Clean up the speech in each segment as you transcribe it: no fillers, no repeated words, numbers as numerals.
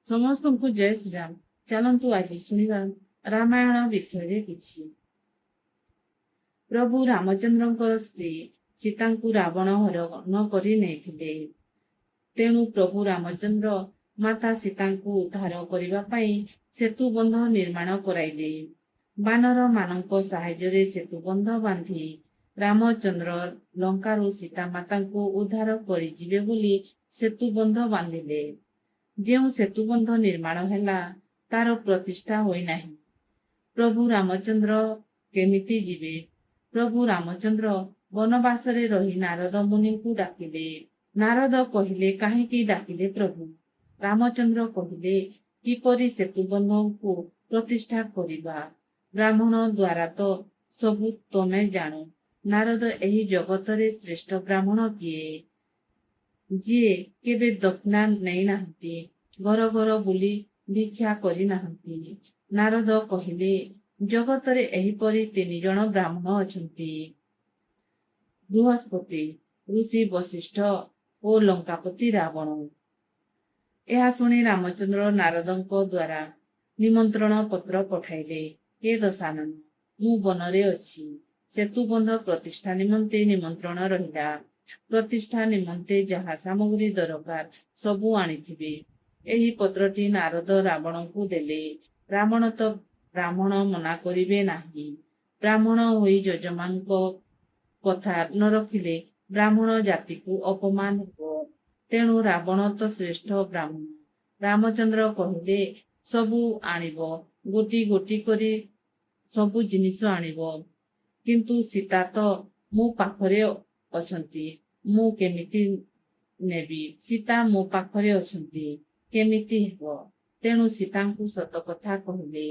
ସମସ୍ତଙ୍କୁ ଜୟ ଶ୍ରୀରାମ। ଚାଲନ୍ତୁ ଆଜି ଶୁଣିବା ରାମାୟଣ ବିଷୟରେ କିଛି। ପ୍ରଭୁ ରାମଚନ୍ଦ୍ରଙ୍କର ସ୍ତ୍ରୀ ସୀତାଙ୍କୁ ରାବଣ ହରଣ କରି ନେଇଥିଲେ। ତେଣୁ ପ୍ରଭୁ ରାମଚନ୍ଦ୍ର ମାତା ସୀତାଙ୍କୁ ଉଦ୍ଧାର କରିବା ପାଇଁ ସେତୁବନ୍ଧ ନିର୍ମାଣ କରାଇଲେ। ବାନର ମାନଙ୍କ ସାହାଯ୍ୟରେ ସେତୁବନ୍ଧ ବାନ୍ଧି ରାମଚନ୍ଦ୍ର ଲଙ୍କାରୁ ସୀତା ମାତାଙ୍କୁ ଉଦ୍ଧାର କରିଯିବେ ବୋଲି ସେତୁବନ୍ଧ ବାନ୍ଧିଲେ। ଯେଉଁ ସେତୁବନ୍ଧ ନିର୍ମାଣ ହେଲା ତାର ପ୍ରତିଷ୍ଠା ହୋଇନାହିଁ। ପ୍ରଭୁ ରାମଚନ୍ଦ୍ର କେମିତି ଯିବେ? ପ୍ରଭୁ ରାମଚନ୍ଦ୍ର ବନବାସରେ ରହି ନାରଦ ମୁନିଙ୍କୁ ଡାକିଲେ। ନାରଦ କହିଲେ, କାହିଁକି ଡାକିଲେ ପ୍ରଭୁ? ରାମଚନ୍ଦ୍ର କହିଲେ, କିପରି ସେତୁବନ୍ଧକୁ ପ୍ରତିଷ୍ଠା କରିବା? ବ୍ରାହ୍ମଣ ଦ୍ୱାରା ତ ସବୁ ତମେ ଜାଣୁ। ନାରଦ, ଏହି ଜଗତରେ ଶ୍ରେଷ୍ଠ ବ୍ରାହ୍ମଣ କିଏ? ଯିଏ କେବେ ଦକ୍ଷିଣା ନେଇନାହାନ୍ତି, ଘର ଘର ବୁଲି ଭିକ୍ଷା କରିନାହାନ୍ତି। ନାରଦ କହିଲେ, ଜଗତରେ ଏହିପରି 3 ଜଣ ବ୍ରାହ୍ମଣ ଅଛନ୍ତି। ବୃହସ୍ପତି, ଋଷି ବଶିଷ୍ଠ ଓ ଲଙ୍କାପତି ରାବଣ। ଏହା ଶୁଣି ରାମଚନ୍ଦ୍ର ନାରଦଙ୍କ ଦ୍ୱାରା ନିମନ୍ତ୍ରଣ ପତ୍ର ପଠାଇଲେ। ହେ ଦଶାନନ, ମୁଁ ବନରେ ଅଛି। ସେତୁବନ୍ଧ ପ୍ରତିଷ୍ଠା ନିମନ୍ତେ ନିମନ୍ତ୍ରଣ ରହିଲା। ପ୍ରତିଷ୍ଠା ନିମନ୍ତେ ଯାହା ସାମଗ୍ରୀ ଦରକାର ସବୁ ଆଣିଥିବେ। ଏହି ପତ୍ରଟି ନାରଦ ରାବଣଙ୍କୁ ଦେଲେ। ରାବଣ ତ ବ୍ରାହ୍ମଣ ମନା କରିବେ ନାହିଁ। ବ୍ରାହ୍ମଣ ହୋଇ ଯଜମାନଙ୍କ କଥା ନ ରଖିଲେ ବ୍ରାହ୍ମଣ ଜାତିକୁ ଅପମାନ ହେବ। ତେଣୁ ରାବଣ ତ ଶ୍ରେଷ୍ଠ ବ୍ରାହ୍ମଣ। ରାମଚନ୍ଦ୍ର କହିଲେ, ସବୁ ଆଣିବ, ଗୋଟି ଗୋଟି କରି ସବୁ ଜିନିଷ ଆଣିବ। କିନ୍ତୁ ସୀତା ତ ମୋ ପାଖରେ ଅଛନ୍ତି, ମୁଁ କେମିତି ନେବି? ସୀତା ମୋ ପାଖରେ ଅଛନ୍ତି, କେମିତି ହେବ? ତେଣୁ ସୀତାଙ୍କୁ ସତ କଥା କହିଲେ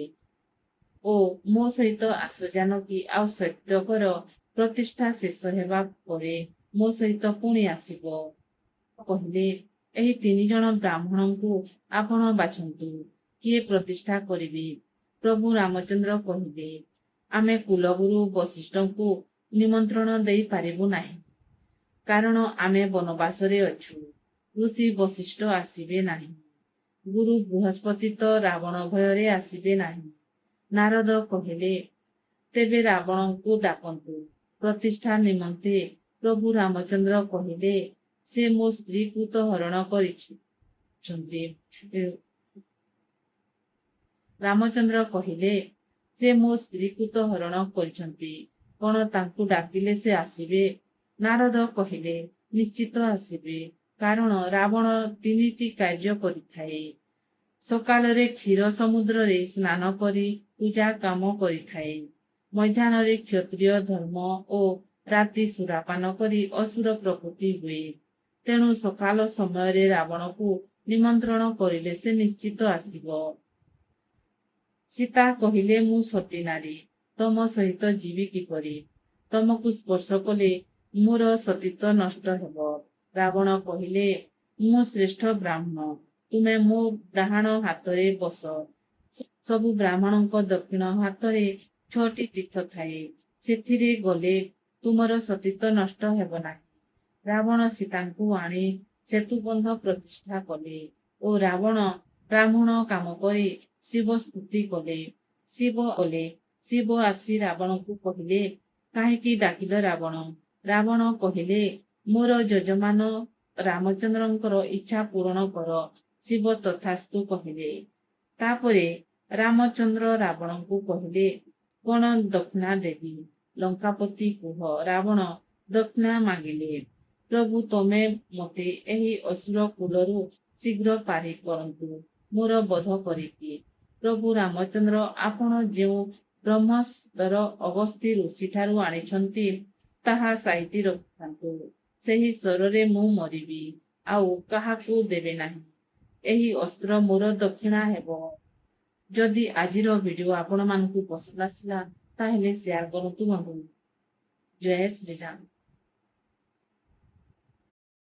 ଓ ମୋ ସହିତ ଆସ ଜାନକୀ, ଆଉ ସତ୍ୟକର ପ୍ରତିଷ୍ଠା ଶେଷ ହେବା ପରେ ମୋ ସହିତ ପୁଣି ଆସିବ। କହିଲେ, ଏହି 3 ଜଣ ବ୍ରାହ୍ମଣଙ୍କୁ ଆପଣ ବାଛନ୍ତୁ, କିଏ ପ୍ରତିଷ୍ଠା କରିବେ? ପ୍ରଭୁ ରାମଚନ୍ଦ୍ର କହିଲେ, ଆମେ କୁଲଗୁରୁ ବଶିଷ୍ଠଙ୍କୁ ନିମନ୍ତ୍ରଣ ଦେଇ ପାରିବୁ ନାହିଁ, କାରଣ ଆମେ ବନବାସରେ ଅଛୁ। ଋଷି ବଶିଷ୍ଠ ଆସିବେ ନାହିଁ। ଗୁରୁ ବୃହସ୍ପତି ତ ରାବଣ ଭୟରେ ଆସିବେ ନାହିଁ। ନାରଦ କହିଲେ, ତେବେ ରାବଣଙ୍କୁ ଡାକନ୍ତୁ ପ୍ରତିଷ୍ଠା ନିମନ୍ତେ। ପ୍ରଭୁ ରାମଚନ୍ଦ୍ର କହିଲେ, ସେ ମୋ ସ୍ତ୍ରୀକୁ ତ ହରଣ କରିଛନ୍ତି। ରାମଚନ୍ଦ୍ର କହିଲେ, ସେ ମୋ ସ୍ତ୍ରୀକୁ ତ ହରଣ କରିଛନ୍ତି, କଣ ତାଙ୍କୁ ଡାକିଲେ ସେ ଆସିବେ? ନାରଦ କହିଲେ, ନିଶ୍ଚିତ ଆସିବେ, କାରଣ ରାବଣ 3ଟି କାର୍ଯ୍ୟ କରିଥାଏ। ସକାଳରେ କ୍ଷୀର ସମୁଦ୍ରରେ ସ୍ନାନ କରି ପୂଜା କାମ କରିଥାଏ। ମଧ୍ୟାହ୍ନରେ କ୍ଷତ୍ରିୟ ଧର୍ମ ଓ ରାତି ସୁରାପାନ କରି ଅସୁର ପ୍ରକୃତି ହୁଏ। ତେଣୁ ସକାଳ ସମୟରେ ରାବଣକୁ ନିମନ୍ତ୍ରଣ କରିଲେ ସେ ନିଶ୍ଚିତ ଆସିବ। ସୀତା କହିଲେ, ମୁଁ ସତୀ ନାରୀ, ତମ ସହିତ ଯିବି କିପରି? ତମକୁ ସ୍ପର୍ଶ କଲେ ମୋର ସତୀତ୍ୱ ନଷ୍ଟ ହେବ। ରାବଣ କହିଲେ, ମୁଁ ଶ୍ରେଷ୍ଠ ବ୍ରାହ୍ମଣ, ତୁମେ ମୋ ଡାହାଣ ହାତରେ ବସ। ସବୁ ବ୍ରାହ୍ମଣଙ୍କ ଦକ୍ଷିଣ ହାତରେ 6ଟି ତୀର୍ଥ ଥାଏ, ସେଥିରେ ଗଲେ ତୁମର ସତୀତ୍ୱ ନଷ୍ଟ ହେବ ନାହିଁ। ରାବଣ ସୀତାଙ୍କୁ ଆଣି ସେତୁବନ୍ଧ ପ୍ରତିଷ୍ଠା କଲେ ଓ ରାବଣ ବ୍ରାହ୍ମଣ କାମ କରି ଶିବ ସ୍ତୁତି କଲେ। ଶିବ ଆସି ରାବଣଙ୍କୁ କହିଲେ, କାହିଁକି ଡାକିଲ ରାବଣ? ରାବଣ କହିଲେ, ମୋର ଯଜମାନ ରାମଚନ୍ଦ୍ରଙ୍କର ଇଚ୍ଛା ପୂରଣ କର। ଶିବ ତଥାସ୍ତୁ କହିଲେ। ତାପରେ ରାମଚନ୍ଦ୍ର ରାବଣଙ୍କୁ କହିଲେ, କଣ ଦକ୍ଷିଣା ଦେବି? ଲଙ୍କାପତି କୁହ। ରାବଣ ଦକ୍ଷିଣା ମାଗିଲେ। ପ୍ରଭୁ, ତମେ ମୋତେ ଏହି ଅସୁର କୁଲରୁ ଶୀଘ୍ର ପାରି କରନ୍ତୁ, ମୋର ବଧ କରିକି। ପ୍ରଭୁ ରାମଚନ୍ଦ୍ର, ଆପଣ ଯେଉଁ ବ୍ରହ୍ମସ୍ତର ଅଗସ୍ତ୍ୟ ଋଷିଠାରୁ ଆଣିଛନ୍ତି ତାହା ସାଇତି ରଖିଥାନ୍ତୁ। ସେହି ସ୍ତରରେ ମୁଁ ମରିବି, ଆଉ କାହାକୁ ଦେବେ ନାହିଁ। ଏହି ଅସ୍ତ୍ର ମୋର ଦକ୍ଷିଣା ହେବ। ଯଦି ଆଜିର ଭିଡିଓ ଆପଣମାନଙ୍କୁ ପସନ୍ଦ ଆସିଲା ତାହେଲେ ସେୟାର କରନ୍ତୁ ବନ୍ଧୁ। ଜୟ ଶ୍ରୀରାମ।